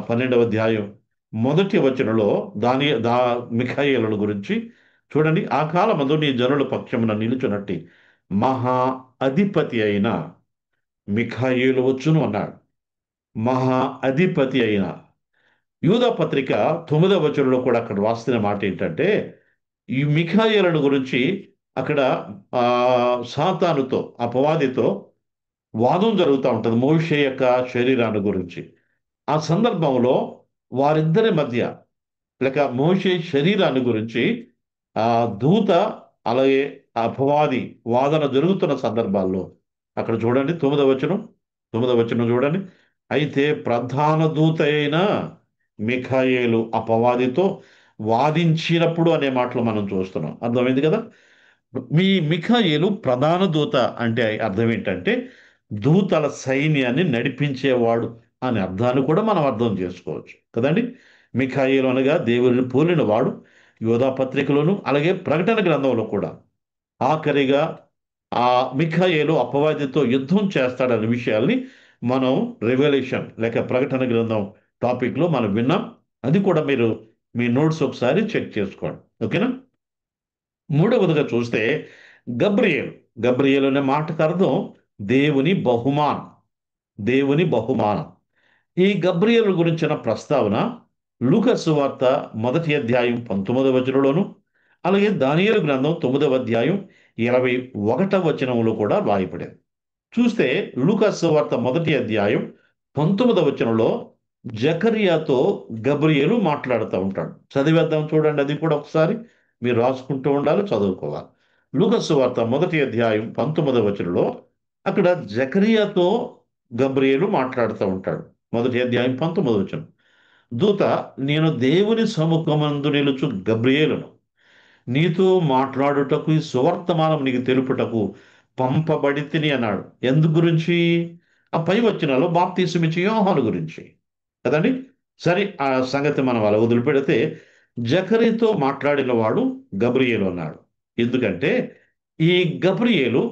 12వ అధ్యాయం 1వ వచనంలో మిఖాయేలు గురించి చూడండి. ఆ కాలమందు నీ జనుల పక్షమున నిలుచున్నట్టి మహా అధిపతి అయిన మిఖాయేలు వచ్చును అన్నాడు. మహా అధిపతి అయిన యూదా పత్రిక 9వ వచనంలో కూడా అక్కడ రాస్తున్న మాట ఏంటంటే ఈ మిఖాయేలును గురించి అక్కడ ఆ సాతానుతో అపవాదితో వాదం జరుగుతూ ఉంటుంది మోషే యొక్క శరీరాన్ని గురించి. ఆ సందర్భంలో వారిద్దరి మధ్య లేక మోషే శరీరాన్ని గురించి ఆ దూత అలాగే ఆ అపవాది వాదన జరుగుతున్న సందర్భాల్లో అక్కడ చూడండి 9వ వచనం చూడండి. అయితే ప్రధాన దూత అయిన మిఖాయేలు అపవాదితో వాదించినప్పుడు అనే మాటలు మనం చూస్తున్నాం. అర్థమైంది కదా. మీ మిఖాయేలు ప్రధాన దూత అంటే అర్థం ఏంటంటే దూతల సైన్యాన్ని నడిపించేవాడు అనే అర్థాన్ని కూడా మనం అర్థం చేసుకోవచ్చు కదండి. మిఖాయేలు అనగా దేవుని పోలిన వాడు. యోధా పత్రికలోను అలాగే ప్రకటన గ్రంథంలో కూడా ఆఖరిగా ఆ మిఖాయేలు అపవాదితో యుద్ధం చేస్తాడనే విషయాల్ని మనం రెవల్యూషన్ లేక ప్రకటన గ్రంథం టాపిక్లో మనం విన్నాం. అది కూడా మీరు మీ నోట్స్ ఒకసారి చెక్ చేసుకోండి. ఓకేనా. మూడవదిగా చూస్తే గబ్రియేలు. గబ్రియేలు అనే మాటకు అర్థం దేవుని బహుమానం. దేవుని బహుమానం. ఈ గబ్రియేలు గురించిన ప్రస్తావన లూకా సువార్త 1వ అధ్యాయం 19వ వచనంలోను అలాగే దానియేలు గ్రంథం 9వ అధ్యాయం 21వ వచనంలో కూడా రాయబడింది. చూస్తే లూకా సువార్త 1వ అధ్యాయం 19వ వచనంలో జకర్యాతో గబ్రియేలు మాట్లాడుతూ ఉంటాడు. చదివేద్దాం చూడండి, అది కూడా ఒకసారి మీరు రాసుకుంటూ ఉండాలి, చదువుకోవాలి. లూకా సువార్త 1వ అధ్యాయం 19వ వచనంలో అక్కడ జకర్యాతో గబ్రియేలు మాట్లాడుతూ ఉంటాడు. 1వ అధ్యాయం 19వ వచనం. దూత, నేను దేవుని సముఖమందు నిలుచు గబ్రియేలును, నీతో మాట్లాడుటకు ఈ సువర్తమానం నీకు తెలుపుటకు పంపబడి తిని అన్నాడు. ఎందు గురించి? ఆ పై వచనాల్లో బాప్తీసమిచ్చే యోహాను గురించి కదండి. సరే, ఆ సంగతి మనం అలా వదిలిపెడితే జకరీతో మాట్లాడిన వాడు గబ్రియేలు అన్నాడు. ఎందుకంటే ఈ గబ్రియేలు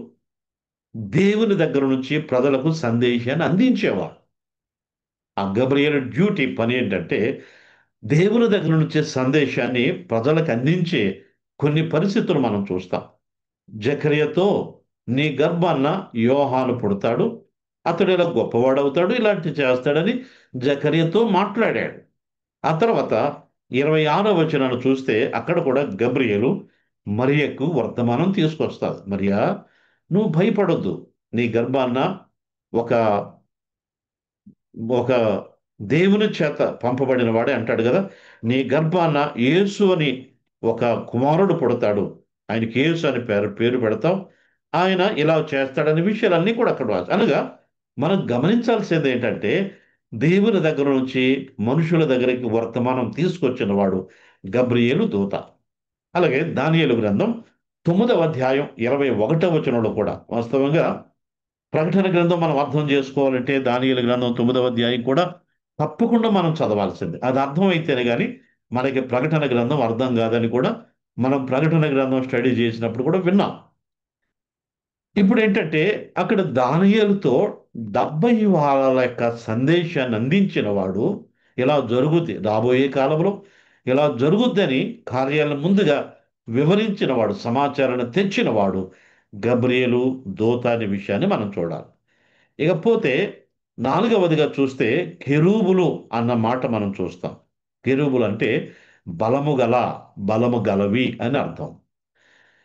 దేవుని దగ్గర నుంచి ప్రజలకు సందేశాన్ని అందించేవాడు. ఆ గబ్రియేలు డ్యూటీ పని ఏంటంటే దేవుని దగ్గర నుంచి సందేశాన్ని ప్రజలకు అందించే కొన్ని పరిస్థితులు మనం చూస్తాం. జకర్యతో నీ గర్భాన్న యోహాను పుడతాడు, అతడు ఇలా గొప్పవాడవుతాడు, ఇలాంటి చేస్తాడని జకర్యతో మాట్లాడాడు. ఆ తర్వాత 26వ వచనాన్ని చూస్తే అక్కడ కూడా గబ్రియేలు మరియకు వర్తమానం తీసుకొస్తాడు. మరియా, నువ్వు భయపడొద్దు, నీ గర్భాన్న ఒక ఒక దేవుని చేత పంపబడిన వాడే అంటాడు కదా, నీ గర్భాన యేసు అని ఒక కుమారుడు పుడతాడు, ఆయనకి యేసు అని పేరు పెడతాం, ఆయన ఇలా చేస్తాడనే విషయాలన్నీ కూడా అక్కడ రాసి అనగా మనం గమనించాల్సింది ఏంటంటే దేవుని దగ్గర నుంచి మనుషుల దగ్గరికి వర్తమానం తీసుకొచ్చిన వాడు గబ్రియేలు దూత. అలాగే దానియేలు గ్రంథం 9వ అధ్యాయం 21వ వచనంలో కూడా వాస్తవంగా ప్రకటన గ్రంథం మనం అర్థం చేసుకోవాలంటే దానియేలు గ్రంథం 9వ అధ్యాయం కూడా తప్పకుండా మనం చదవాల్సిందే. అది అర్థం అయితేనే కానీ మనకి ప్రకటన గ్రంథం అర్థం కాదని కూడా మనం ప్రకటన గ్రంథం స్టడీ చేసినప్పుడు కూడా విన్నాం. ఇప్పుడు ఏంటంటే అక్కడ దానియేలుతో 70 వారాల యొక్క సందేశాన్ని అందించిన వాడు, ఇలా జరుగుద్ది రాబోయే కాలంలో ఇలా జరుగుద్దని కార్యాలను ముందుగా వివరించిన వాడు, సమాచారాన్ని తెచ్చిన వాడు గబ్రియేలు దూత అనే విషయాన్ని మనం చూడాలి. ఇకపోతే 4వదిగా చూస్తే కెరూబులు అన్న మాట మనం చూస్తాం. కెరూబులు అంటే బలము గల, బలము గలవి అని అర్థం.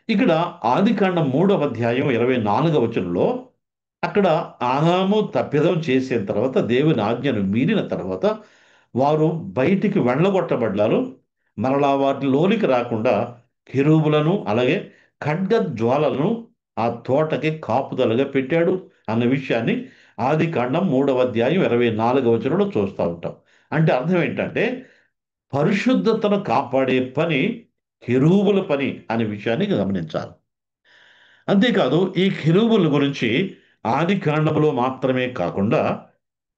ఇక్కడ ఆదికాండం 3వ అధ్యాయం 24వ వచనంలో అక్కడ ఆదాము తప్పిదం చేసిన తర్వాత దేవుని ఆజ్ఞను మీరిన తర్వాత వారు బయటికి వెళ్ళగొట్టబడ్డారు. మరలా వాటి లోనికి రాకుండా కెరూబులను అలాగే ఖడ్గ జ్వాలలను ఆ తోటకి కాపుదలగా పెట్టాడు అన్న విషయాన్ని ఆదికాండం 3వ అధ్యాయం 24వ వచనంలో చూస్తూ ఉంటాం. అంటే అర్థం ఏంటంటే పరిశుద్ధతను కాపాడే పని కెరూబుల పని అనే విషయాన్ని గమనించాలి. అంతేకాదు ఈ కెరూబుల గురించి ఆది కాండంలో మాత్రమే కాకుండా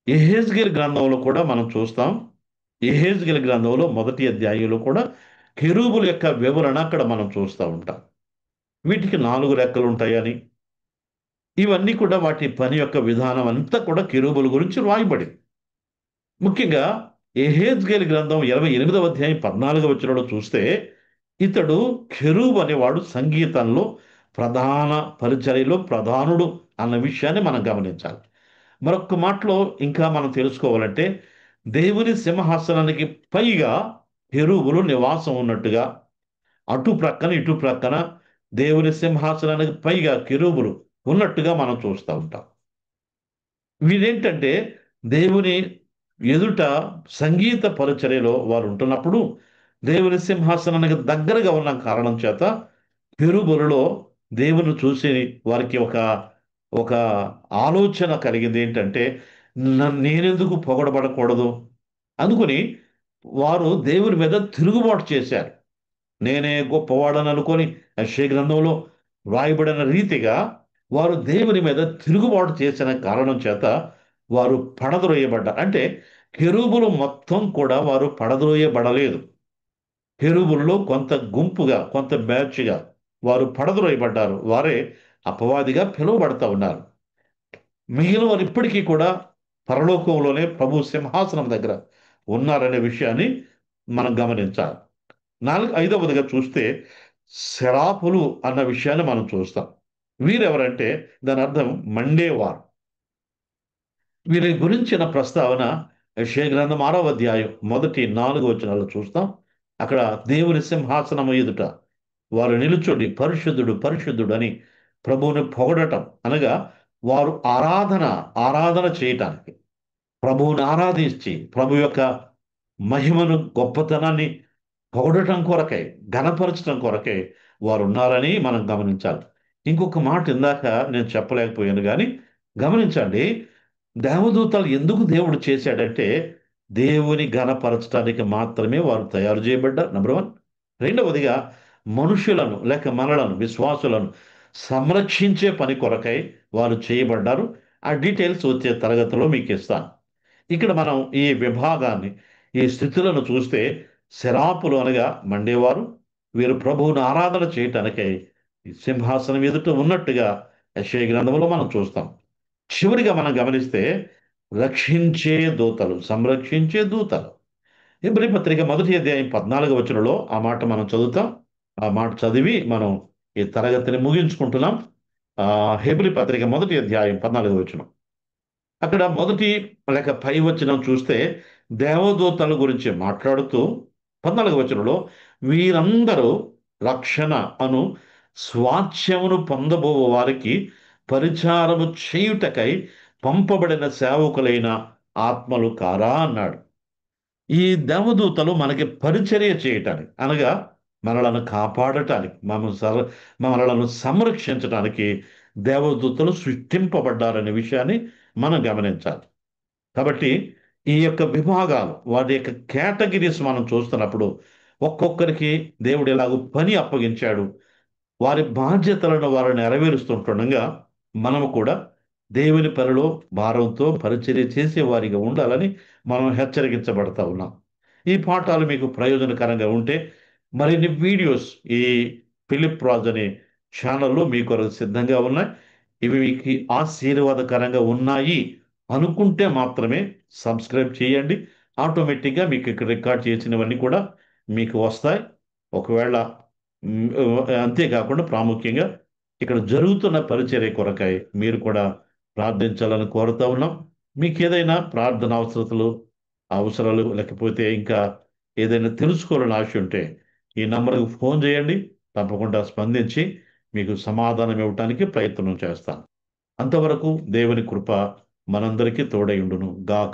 యెహెజ్కేలు గ్రంథంలో కూడా మనం చూస్తాం. యెహెజ్కేలు గ్రంథంలో 1వ అధ్యాయంలో కూడా కెరూబుల యొక్క వివరణ అక్కడ మనం చూస్తూ ఉంటాం. వీటికి 4 రెక్కలు ఉంటాయని, ఇవన్నీ కూడా వాటి పని యొక్క విధానం అంతా కూడా కెరూబుల గురించి రాయబడింది. ముఖ్యంగా యెహెజ్కేలు గ్రంథం 28వ అధ్యాయం 14వ వచనంలో చూస్తే ఇతడు కెరూబు అనేవాడు సంగీతంలో ప్రధాన పరిచర్యలో ప్రధానుడు అన్న విషయాన్ని మనం గమనించాలి. మరొక మాటలో ఇంకా మనం తెలుసుకోవాలంటే దేవుని సింహాసనానికి పైగా కెరూబులు నివాసం ఉన్నట్టుగా, అటు ప్రక్కన ఇటు ప్రక్కన దేవుని సింహాసనానికి పైగా కెరూబులు ఉన్నట్టుగా మనం చూస్తూ ఉంటాం. వీరేంటంటే దేవుని ఎదుట సంగీత పరిచర్యలో వారు ఉంటున్నప్పుడు దేవుని సింహాసనానికి దగ్గరగా ఉన్న కారణం చేత కెరూబులలో దేవుని చూసి వారికి ఒక ఒక ఆలోచన కలిగింది ఏంటంటే నేనెందుకు పొగడబడకూడదు అనుకుని వారు దేవుని మీద తిరుగుబాటు చేశారు. నేనే గొప్పవాడని అనుకొని యెషయా గ్రంథంలో వ్రాయబడిన రీతిగా వారు దేవుని మీద తిరుగుబాటు చేసిన కారణం చేత వారు పడద్రోయబడ్డారు. అంటే కెరూబులు మొత్తం కూడా వారు పడద్రోయబడలేదు. కెరూబులలో కొంత గుంపుగా, కొంత బ్యాచ్‌గా వారు పడద్రోయబడ్డారు. వారే అపవాదిగా పిలువబడతా ఉన్నారు. మిగిలిన వారు ఇప్పటికీ కూడా పరలోకంలోనే ప్రభు సింహాసనం దగ్గర ఉన్నారనే విషయాన్ని మనం గమనించాలి. 5వదిగా చూస్తే శరాపులు అన్న విషయాన్ని మనం చూస్తాం. వీరెవరంటే దాని అర్థం మండేవారు. వీరి గురించిన ప్రస్తావన యెషయా గ్రంథం 6వ అధ్యాయం మొదటి 4 వచనాల్లో చూస్తాం. అక్కడ దేవుని సింహాసనము ఎదుట వారు నిలుచుండి పరిశుద్ధుడు పరిశుద్ధుడు అని ప్రభువుని పొగడటం అనగా వారు ఆరాధన చేయటానికి, ప్రభువుని ఆరాధించి ప్రభు యొక్క మహిమను గొప్పతనాన్ని పొగడటం కొరకై, ఘనపరచడం కొరకై వారు ఉన్నారని మనం గమనించాలి. ఇంకొక మాట ఇందాక నేను చెప్పలేకపోయాను కానీ గమనించండి, దేవదూతలు ఎందుకు దేవుడు చేశాడంటే దేవుని ఘనపరచడానికి మాత్రమే వారు తయారు చేయబడ్డారు. నంబర్ 1. రెండవదిగా మనుషులను లేక మనలను విశ్వాసులను సంరక్షించే పని కొరకై వారు చేయబడ్డారు. ఆ డీటెయిల్స్ వచ్చే తరగతిలో మీకు ఇస్తాను. ఇక్కడ మనం ఈ విభాగాన్ని, ఈ స్థితులను చూస్తే శరాపులు అనగా మండేవారు, వీరు ప్రభువును ఆరాధన చేయటానికై ఈ సింహాసనం ఎదుట ఉన్నట్టుగా యెషయా గ్రంథంలో మనం చూస్తాం. చివరిగా మనం గమనిస్తే రక్షించే దూతలు, సంరక్షించే దూతలు. హెబ్రీ పత్రిక మొదటి అధ్యాయం 14వ వచనంలో ఆ మాట మనం చదువుతాం. ఆ మాట చదివి మనం ఈ తరగతిని ముగించుకుంటున్నాం. హెబ్రీ పత్రిక మొదటి అధ్యాయం 14వ వచనం. అక్కడ మొదటి లేక పై వచనం చూస్తే దేవదూతల గురించి మాట్లాడుతూ 14వ వచనంలో వీరందరూ రక్షణ అను స్వాస్థ్యమును పొందబోవు వారికి పరిచారము చేయుటకై పంపబడిన సేవకులైన ఆత్మలు కారా అన్నాడు. ఈ దేవదూతలు మనకి పరిచర్య చేయటానికి అనగా మనలను కాపాడటానికి మనలను సంరక్షించడానికి దేవదూతలు సృష్టింపబడ్డారనే విషయాన్ని మనం గమనించాలి. కాబట్టి ఈ యొక్క విభాగాలు వాటి యొక్క కేటగిరీస్ మనం చూస్తున్నప్పుడు ఒక్కొక్కరికి దేవుడు ఎలాగో పని అప్పగించాడు. వారి బాధ్యతలను వారు నెరవేరుస్తుంటుండగా మనము కూడా దేవుని పనిలో భారంతో పరిచర్య చేసే వారిగా ఉండాలని మనం హెచ్చరించబడతా ఉన్నాం. ఈ పాఠాలు మీకు ప్రయోజనకరంగా ఉంటే మరిన్ని వీడియోస్ ఈ ఫిలిప్ రాజ్ అనే ఛానల్లో మీ కొరకు సిద్ధంగా ఉన్నాయి. ఇవి మీకు ఆశీర్వాదకరంగా ఉన్నాయి అనుకుంటే మాత్రమే సబ్స్క్రైబ్ చేయండి. ఆటోమేటిక్గా మీకు ఇక్కడ రికార్డ్ చేసినవన్నీ కూడా మీకు వస్తాయి. ఒకవేళ మ్, అంతేకాకుండా ప్రాముఖ్యంగా ఇక్కడ జరుగుతున్న పరిచర్య కొరకై మీరు కూడా ప్రార్థించాలని కోరుతా ఉన్నాం. మీకు ఏదైనా ప్రార్థన అవసరాలు లేకపోతే ఇంకా ఏదైనా తెలుసుకోవాలని ఆశ ఉంటే ఈ నంబర్కి ఫోన్ చేయండి. తప్పకుండా స్పందించి మీకు సమాధానం ఇవ్వటానికి ప్రయత్నం చేస్తాను. అంతవరకు దేవుని కృప మనందరికీ తోడై ఉండును గాక.